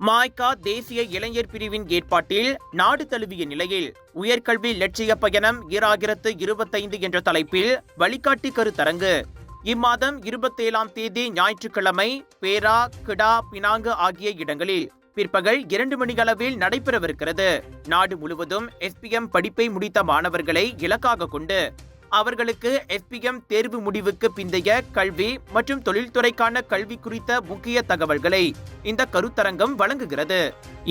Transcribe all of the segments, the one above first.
மாய்கா தேசிய இளைஞர் பிரிவின் ஏற்பாட்டில் நாடு தழுவிய நிலையில் உயர்கல்வி லட்சிய பயணம் 2025 என்ற தலைப்பில் வழிகாட்டி கருத்தரங்கு இம்மாதம் 27ஆம் தேதி ஞாயிற்றுக்கிழமை பேரா, கிடா, பினாங்கு ஆகிய இடங்களில் பிற்பகல் 2 மணியளவில் நடைபெறவிருக்கிறது. நாடு முழுவதும் SPM படிப்பை முடித்த மாணவர்களை இலக்காக கொண்டு அவர்களுக்கு SPM தேர்வு முடிவுக்கு பிந்தைய கல்வி மற்றும் தொழில்துறைக்கான கல்வி குறித்த முக்கிய தகவல்களை இந்த கருத்தரங்கம் வழங்குகிறது.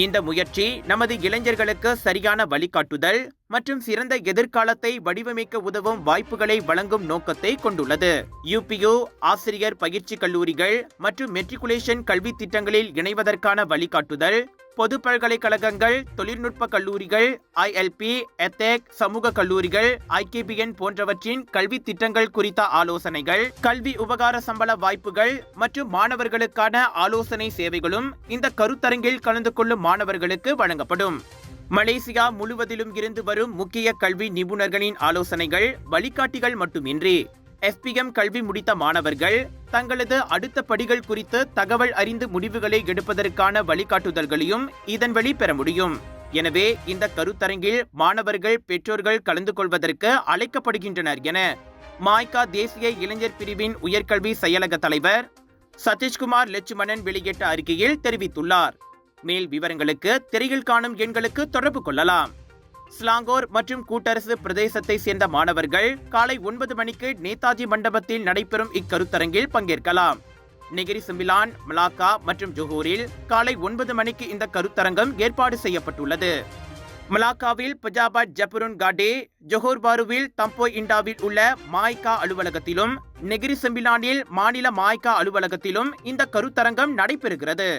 இந்த முயற்சி நமது இளைஞர்களுக்கு சரியான வழிகாட்டுதல் மற்றும் சிறந்த எதிர்காலத்தை வடிவமைக்க உதவும் வாய்ப்புகளை வழங்கும் நோக்கத்தை கொண்டுள்ளது. UPU ஆசிரியர் பயிற்சி கல்லூரிகள் மற்றும் மெட்ரிகுலேஷன் கல்வி திட்டங்களில் இணைவதற்கான வழிகாட்டுதல், பொது பல்கலைக்கழகங்கள், தொழில்நுட்ப கல்லூரிகள், ILP, ETHEC, சமூக கல்லூரிகள், IKBN போன்றவற்றின் கல்வி திட்டங்கள் குறித்த ஆலோசனைகள், கல்வி உபகார சம்பள வாய்ப்புகள் மற்றும் மாணவர்களுக்கான ஆலோசனை சேவைகளும் இந்த கருத்தரங்கில் கலந்து கொள்ளும் மாணவர்களுக்கு வழங்கப்படும். மலேசியா முழுவதிலும் இருந்து வரும் முக்கிய கல்வி நிபுணர்களின் ஆலோசனைகள், வழிகாட்டிகள் மட்டுமின்றி SPM கல்வி முடித்த மாணவர்கள் தங்களது அடுத்த படிகள் குறித்து தகவல் அறிந்து முடிவுகளை எடுப்பதற்கான வழிகாட்டுதல்களையும் இதன் வழி பெற முடியும். எனவே இந்த கருத்தரங்கில் மாணவர்கள், பெற்றோர்கள் கலந்து கொள்வதற்கு அழைக்கப்படுகின்றனர் என மாய்கா தேசிய இளைஞர் பிரிவின் உயர்கல்வி செயலக தலைவர் சதீஷ்குமார் லட்சுமணன் வெளியிட்ட அறிக்கையில் தெரிவித்துள்ளார். மேல் விவரங்களுக்கு திரையில் காணும் எண்களுக்கு தொடர்பு கொள்ளலாம். ஸ்லாங்கோர் மற்றும் கூட்டரசு பிரதேசத்தை சேர்ந்த மாணவர்கள் காலை 9 மணிக்கு நேதாஜி மண்டபத்தில் நடைபெறும் இக்கருத்தரங்கில் பங்கேற்கலாம். நெகிரி செம்பிலான், மலாக்கா மற்றும் ஜொஹூரில் காலை 9 மணிக்கு இந்த கருத்தரங்கம் ஏற்பாடு செய்யப்பட்டுள்ளது. மலாக்காவில் பஜாபாத் ஜபருன் காடே, ஜொஹூர் பாருவில் தம்போய் இண்டாவில் உள்ள மாய்கா அலுவலகத்திலும், நெகிரி செம்பிலானில் மாநில மாய்கா அலுவலகத்திலும் இந்த கருத்தரங்கம் நடைபெறுகிறது.